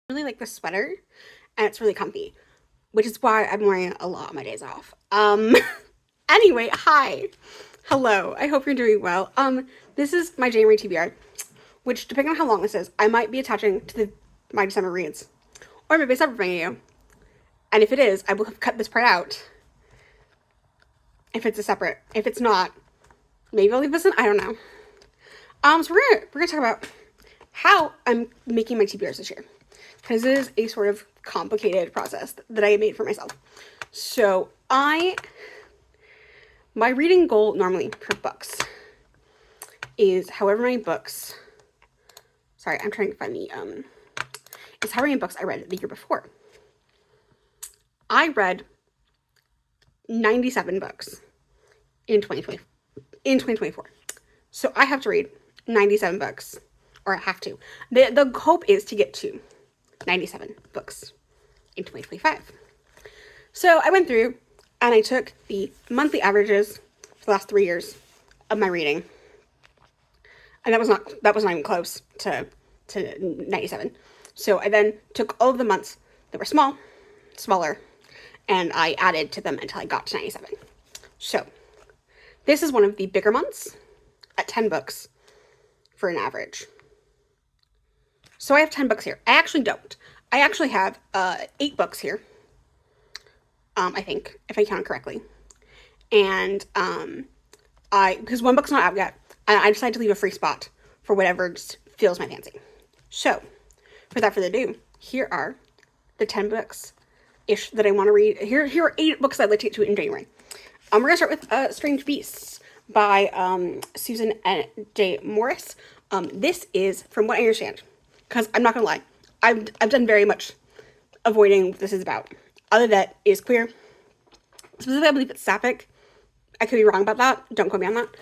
really like this sweater and it's really comfy, which is why I'm wearing it a lot on my days off. Anyway, hi. Hello. I hope you're doing well. This is my January TBR, which depending on how long this is, I might be attaching to my December reads. Or maybe it's never bringing you. And if it is, I will have cut this part out. If it's a separate. If it's not, maybe I'll leave this in. I don't know. So we're gonna talk about how I'm making my TBRs this year, because it is a sort of complicated process that I made for myself. So my reading goal normally for books is however many books. Sorry, I'm trying to find the is however many books I read the year before. I read 97 books in 2024. So I have to read 97 books, or I have to. The hope is to get to 97 books in 2025. So I went through and I took the monthly averages for the last 3 years of my reading. And that was not even close to 97. So I then took all of the months that were smaller, and I added to them until I got to 97. So this is one of the bigger months at 10 books for an average. So I have 10 books here. I actually don't. I actually have 8 books here. I think, if I count correctly. And because one book's not out yet, and I decided to leave a free spot for whatever just feels my fancy. So, without further ado, here are the 10 books-ish that I want to read. Here are 8 books I'd like to get to in January. We're going to start with Strange Beasts by Susan J. Morris. This is, from what I understand, because I'm not going to lie, I've done very much avoiding what this is about. Other that is queer. Specifically, I believe it's sapphic. I could be wrong about that. Don't quote me on that.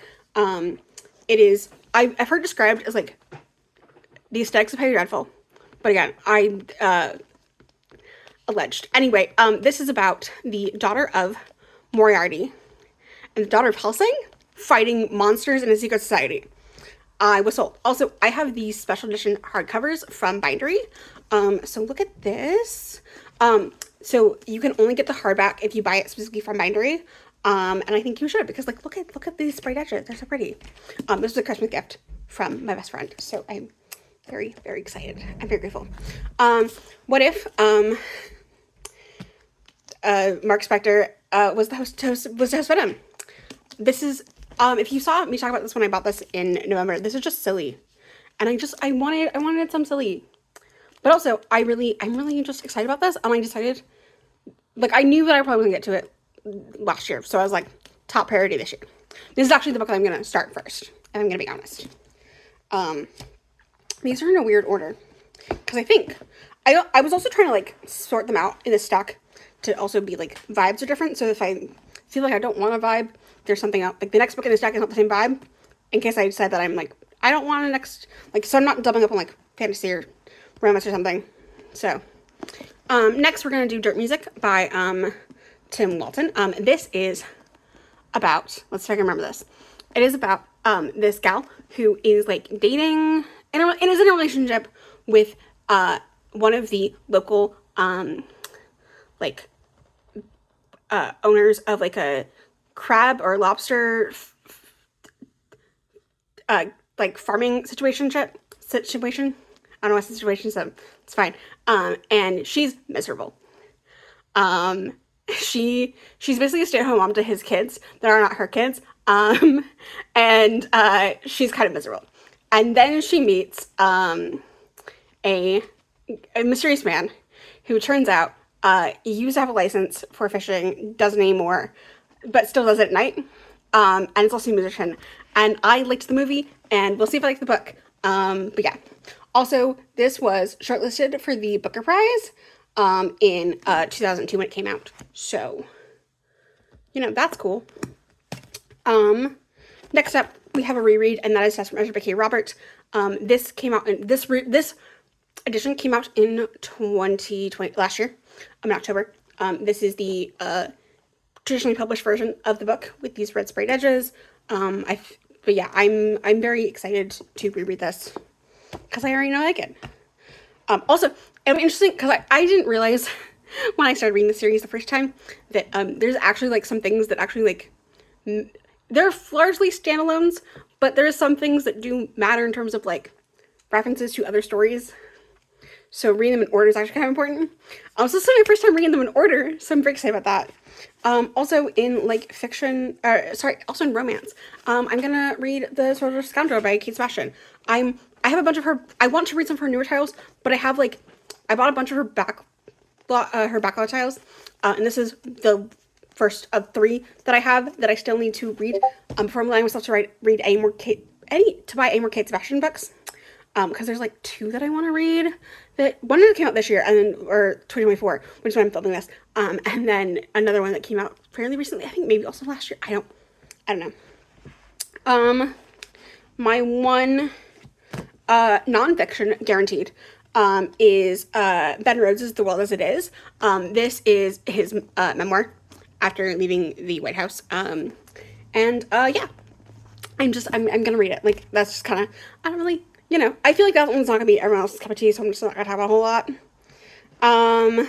It is, I've heard described as like the aesthetics of Harry Dreadful. But again, alleged. Anyway, this is about the daughter of Moriarty and the daughter of Helsing fighting monsters in a secret society. I was sold. Also, I have these special edition hardcovers from Bindery. So look at this. So you can only get the hardback if you buy it specifically from Bindery. And I think you should, because like look at these sprayed edges. They're so pretty. This is a Christmas gift from my best friend. So I'm very, very excited. I'm very grateful. What if Mark Spector was the host Venom? This is if you saw me talk about this when I bought this in November, this is just silly. And I wanted some silly. But also, I'm really just excited about this. I decided, like, I knew that I probably wasn't going to get to it last year. So I was like, top priority this year. This is actually the book that I'm going to start first. If I'm going to be honest. These are in a weird order. Because I think, I was also trying to, like, sort them out in a stack to also be, like, vibes are different. So if I feel like I don't want a vibe, there's something else. Like, the next book in the stack is not the same vibe. In case I decide that I'm, like, I don't want a next, like, so I'm not doubling up on, like, fantasy or romance or something. So, next we're gonna do Dirt Music by Tim Walton. This is about, let's see if I can remember this. It is about this gal who is like dating and is in a relationship with one of the local owners of like a crab or lobster like farming situation. I don't know what's the situation, so it's fine. And she's miserable. She's basically a stay-at-home mom to his kids that are not her kids. And she's kind of miserable. And then she meets a mysterious man who turns out used to have a license for fishing, doesn't anymore, but still does it at night. And is also a musician. And I liked the movie, and we'll see if I like the book. But yeah. Also, this was shortlisted for the Booker Prize in 2002 when it came out. So, that's cool. Next up, we have a reread, and that is Desperate Measures by Kay Roberts. This came out in this edition came out in 2020 last year, in October. This is the traditionally published version of the book with these red sprayed edges. But yeah, I'm very excited to reread this because I already know I like it. Also, it'll be interesting because I didn't realize when I started reading the series the first time that there's actually like some things that actually like they're largely standalones, but there are some things that do matter in terms of like references to other stories. So reading them in order is actually kind of important. Also, this is my first time reading them in order, so I'm very excited about that. Also in like fiction, also in romance. I'm gonna read The Social Scoundrel by Kate Sebastian. I have a bunch of her. I want to read some of her newer titles, but I bought a bunch of her backlog titles, and this is the first of 3 that I have that I still need to read before I'm allowing myself to buy any more Kate Sebastian books. Because there's like 2 that I want to read. That one that came out this year, and then or 2024, which is when I'm filming this. And then another one that came out fairly recently. I think maybe also last year. I don't know. My one nonfiction guaranteed is Ben Rhodes' The World as It Is. This is his memoir after leaving the White House. Yeah, I'm gonna read it. Like that's just kind of I don't really. I feel like that one's not gonna be everyone else's cup of tea, so I'm just not gonna have a whole lot. I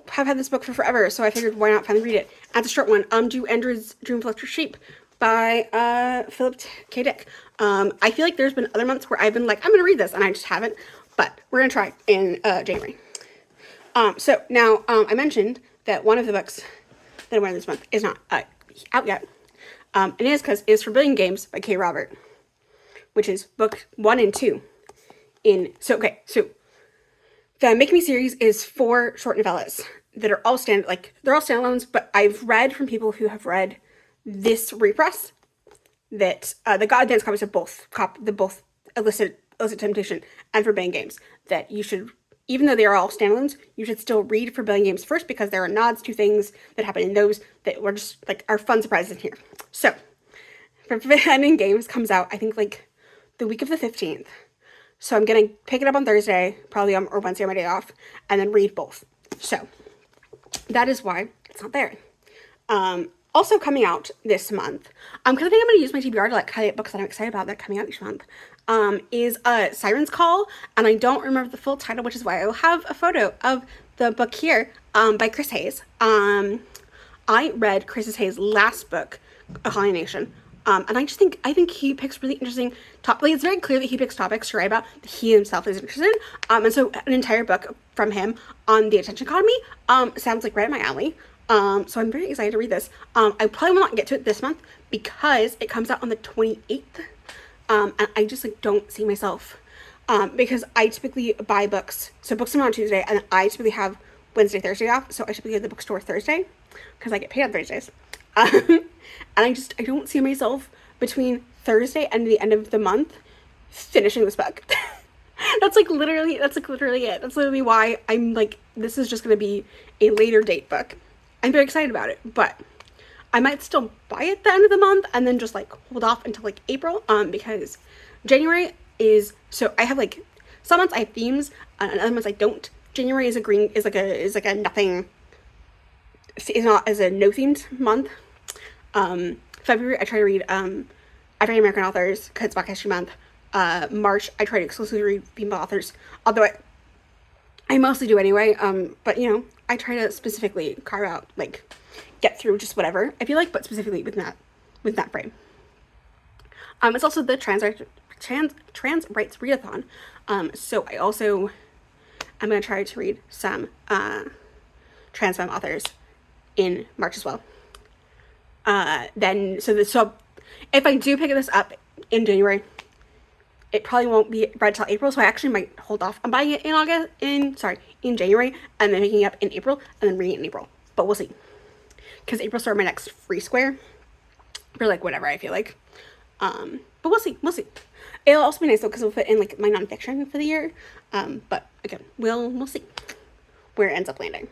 have had this book for forever, so I figured why not finally read it. And it's a short one. Do Andrew's Dream of Electric Sheep by Philip K. Dick. I feel like there's been other months where I've been like, I'm gonna read this, and I just haven't. But we're gonna try in January. So now I mentioned that one of the books that I'm wearing this month is not out yet. It is because it's Forbidden Games by Kay Robert, which is book 1 and 2 so the Make Me series is 4 short novellas that are all they're all standalones, but I've read from people who have read this repress that the advanced copies of both Illicit Temptation and Forbidden Games, that you should, even though they are all standalones, you should still read Forbidden Games first because there are nods to things that happen in those that were just like are fun surprises in here. So Forbidden Games comes out, I think, like the week of the 15th. So I'm going to pick it up on Thursday, probably or Wednesday on my day off, and then read both. So that is why it's not there. Also coming out this month, because I think I'm going to use my TBR to like highlight books that I'm excited about that are coming out each month, is Siren's Call, and I don't remember the full title, which is why I will have a photo of the book here by Chris Hayes. I read Chris Hayes' last book, A Holly Nation, and I think he picks really interesting topics. It's very clear that he picks topics to write about that he himself is interested in. And so an entire book from him on the attention economy sounds like right up my alley. So I'm very excited to read this. I probably will not get to it this month because it comes out on the 28th. And I just like don't see myself because I typically buy books. So books come out on Tuesday, and I typically have Wednesday, Thursday off. So I typically go to the bookstore Thursday because I get paid on Thursdays. And I don't see myself between Thursday and the end of the month finishing this book. That's literally it. That's literally why I'm like, this is just going to be a later date book. I'm very excited about it, but I might still buy it at the end of the month and then just like hold off until like April, because January is, so I have like, some months I have themes and other months I don't. January is like a nothing, is not as a no themed month. February I try to read African American authors because it's Black History Month. March I try to exclusively read female authors, although I mostly do anyway, but I try to specifically carve out, like, get through just whatever I feel like, but specifically with that frame. It's also the trans rights readathon, so I'm gonna try to read some trans femme authors in March as well. So if I do pick this up in January, it probably won't be read till April, so I actually might hold off on buying it in January, and then picking it up in April, and then reading it in April. But we'll see. Because April started my next free square for like whatever I feel like. But we'll see. It'll also be nice though, because it'll fit in like my nonfiction for the year. But again, we'll see where it ends up landing.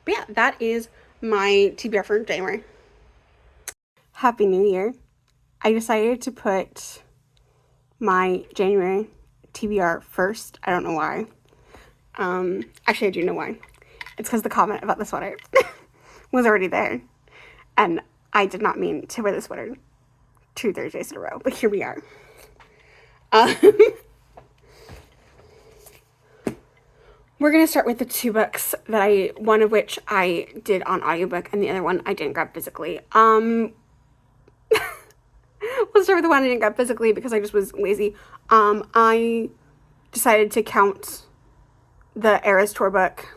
But yeah, that is my TBR for January. Happy New Year. I decided to put my January TBR first. I don't know why. Actually I do know why. It's because the comment about the sweater was already there. And I did not mean to wear the sweater 2 Thursdays in a row, but here we are. we're going to start with the two books that one of which I did on audiobook and the other one I didn't grab physically. Let's start with the one I didn't grab physically because I just was lazy. I decided to count the Eras Tour book.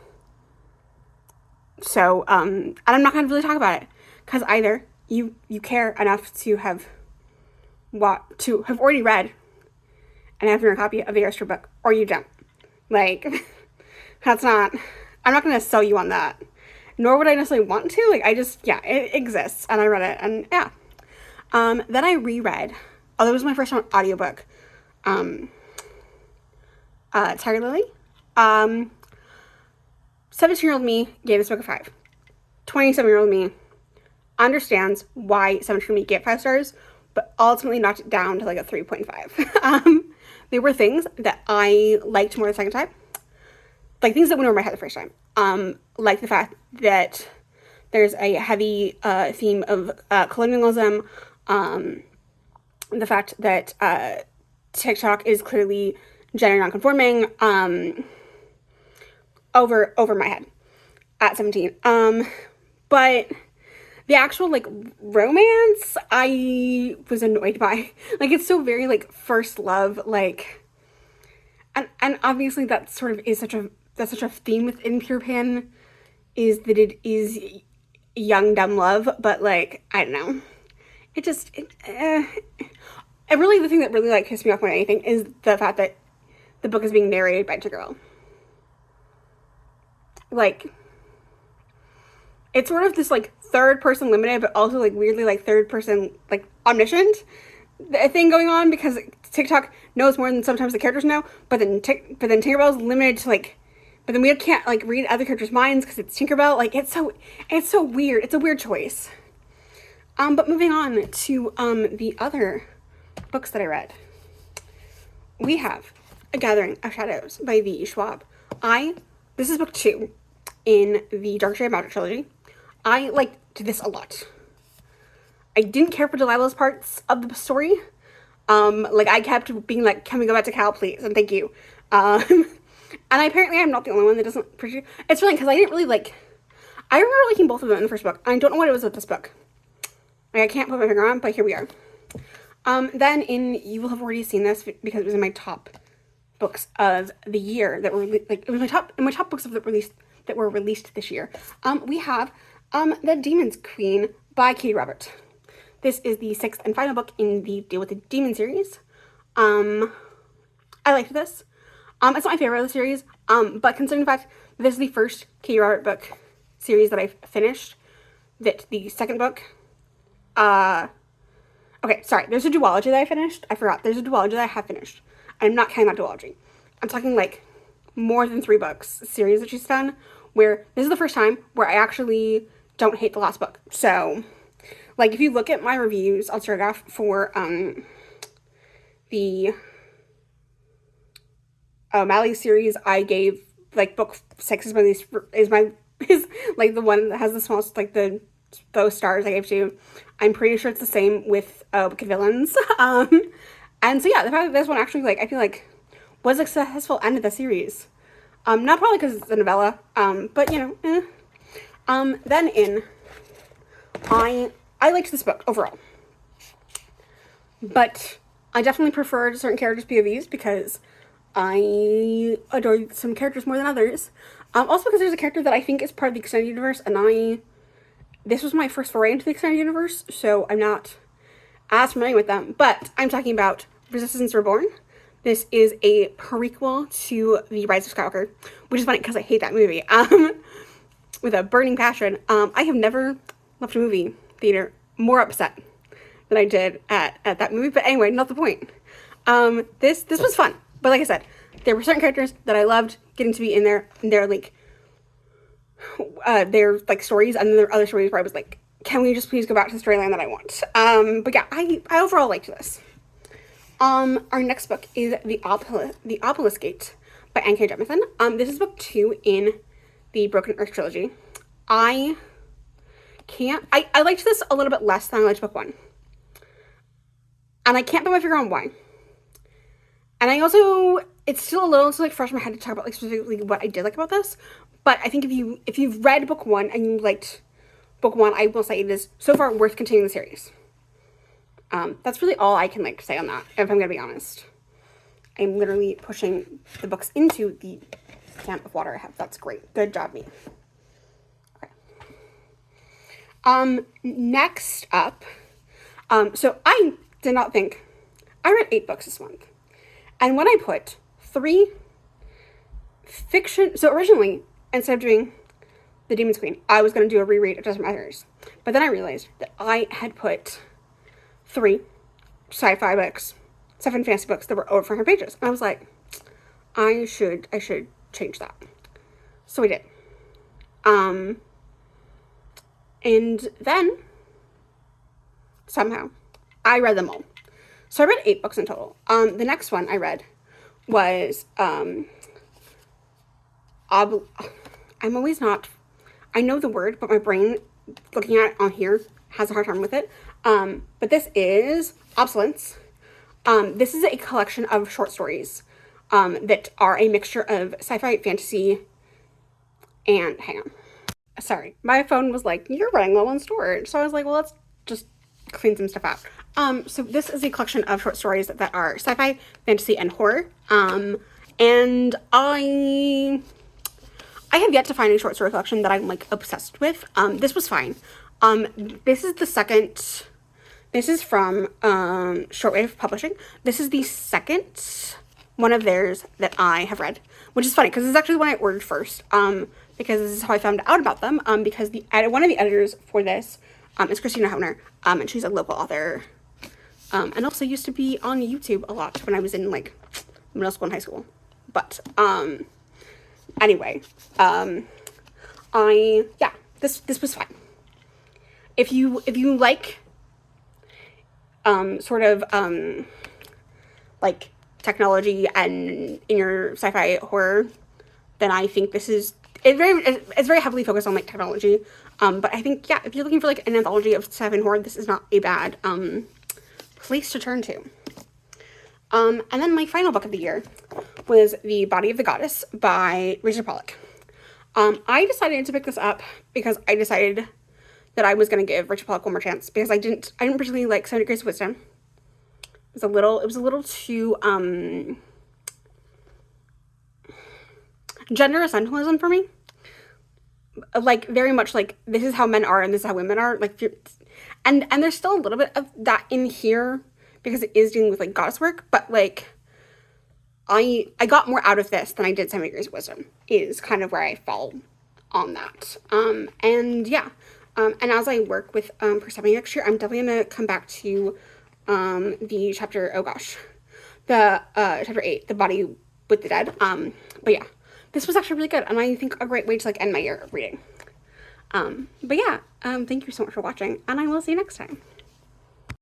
So, and I'm not going to really talk about it because either you care enough to have already read and have your copy of the Eras Tour book, or you don't. Like, I'm not going to sell you on that. Nor would I necessarily want to. Like, it exists, and I read it, and yeah. Then I reread, although it was my first time audiobook, Tiger Lily. 17-year-old me gave this book a 5. 27-year-old me understands why 17-year-old me gave 5 stars, but ultimately knocked it down to like a 3.5. There were things that I liked more the second time. Like things that went over my head the first time. Like the fact that there's a heavy theme of colonialism. The fact that TikTok is clearly gender nonconforming. Over my head at 17. But the actual like romance I was annoyed by. Like it's so very like first love, like and obviously that sort of is such a theme within Peter Pan, is that it is young dumb love, but like I don't know. And really the thing that really like pissed me off more than anything is the fact that the book is being narrated by a girl. Like, it's sort of this, like, third-person limited, but also, like, weirdly, like, third-person, like, omniscient thing going on, because TikTok knows more than sometimes the characters know, but then Tinkerbell's limited to, like, but then we can't, like, read other characters' minds, because it's Tinkerbell. Like, it's so weird. It's a weird choice. But moving on to, the other books that I read. We have A Gathering of Shadows by V. Schwab. This is book 2 in the Dark Shade of Magic trilogy. I liked this a lot. I didn't care for Delilah's parts of the story. Like, I kept being like, can we go back to Cal, please? And thank you. And apparently I'm not the only one that doesn't appreciate it. It's funny, because I remember liking both of them in the first book. I don't know what it was with this book. Like, I can't put my finger on, but here we are. Then you will have already seen this because it was in my top books of the year that were it was my top books of that were released this year. We have The Demon's Queen by Katie Robert. This is the 6th and final book in the Deal with the Demon series. I liked this. It's not my favorite of the series, but considering the fact that this is the first Katie Robert book series that I've finished, that the second book, okay, sorry, there's a duology that I finished. I forgot. There's a duology that I have finished. I'm not counting that duology. I'm talking like more than 3 books series that she's done, where this is the first time where I actually don't hate the last book. So, like, if you look at my reviews, I'll start off for the O'Malley series. I gave like book 6 is like the one that has the smallest, like those stars I gave to. I'm pretty sure it's the same with Wicked Villains. And so yeah, the fact that this one actually, like, I feel like was a successful end of the series. Not probably because it's a novella, but you know, Then I liked this book overall. But I definitely preferred certain characters' POVs because I adore some characters more than others. Also because there's a character that I think is part of the extended universe, and this was my first foray into the extended universe, so I'm not as familiar with them. But I'm talking about Resistance Reborn. This is a prequel to The Rise of Skywalker, which is funny because I hate that movie with a burning passion. I have never left a movie theater more upset than I did at that movie. But anyway, not the point. This was fun. But like I said, there were certain characters that I loved getting to be in there, and their stories, and then there were other stories where I was like, can we just please go back to the storyline that I want? But yeah, I overall liked this. Our next book is The Obelisk Gate by N.K. Jemisin. This is book 2 in the Broken Earth trilogy. I liked this a little bit less than I liked book 1. And I can't put my finger on why. And I also, it's still a little like fresh in my head to talk about like specifically what I did like about this. But I think if you've read book 1 and you liked book 1, I will say it is so far worth continuing the series. That's really all I can like say on that, if I'm gonna be honest. I'm literally pushing the books into the can of water I have. That's great. Good job, me. Okay. Next up, so I did not think, I read 8 books this month. And when I put 3 fiction, so originally, instead of doing The Demon's Queen, I was going to do a reread of Desert Matters. But then I realized that I had put 3 sci-fi books, 7 fantasy books that were over 400 pages. And I was like, I should change that. So I did. And then, somehow, I read them all. So I read 8 books in total. The next one I read was, I'm always not, I know the word, but my brain, looking at it on here, has a hard time with it. But this is Obsolence. This is a collection of short stories, that are a mixture of sci-fi, fantasy, and, hang on. Sorry, my phone was like, you're running low on storage. So I was like, well, let's just clean some stuff out. So this is a collection of short stories that are sci-fi, fantasy, and horror. And I have yet to find a short story collection that I'm like obsessed with. This was fine. This is the second, this is from, Shortwave Publishing. This is the second one of theirs that I have read, which is funny because this is actually the one I ordered first. Because this is how I found out about them. Because one of the editors for this, is Christina Houghner, and she's a local author, and also used to be on YouTube a lot when I was in like middle school and high school. But anyway, this was fine. If you like sort of like technology and in your sci-fi horror, then I think this is it's very heavily focused on like technology. But I think, yeah, if you're looking for like an anthology of sci-fi and horror, this is not a bad place to turn to. And then my final book of the year was The Body of the Goddess by Rachel Pollack. I decided to pick this up because I decided that I was going to give Rachel Pollack one more chance, because I didn't particularly like 7 Degrees of Wisdom. It was a little too gender essentialism for me. Like, very much like, this is how men are and this is how women are. Like, and there's still a little bit of that in here because it is dealing with like goddess work, but like I got more out of this than I did 7 Degrees of Wisdom, is kind of where I fall on that. And yeah, and as I work with Persephone next year, I'm definitely gonna come back to the chapter, oh gosh, the chapter 8, The Body with the Dead. But yeah, this was actually really good, and I think a great way to like end my year of reading. But yeah, thank you so much for watching, and I will see you next time.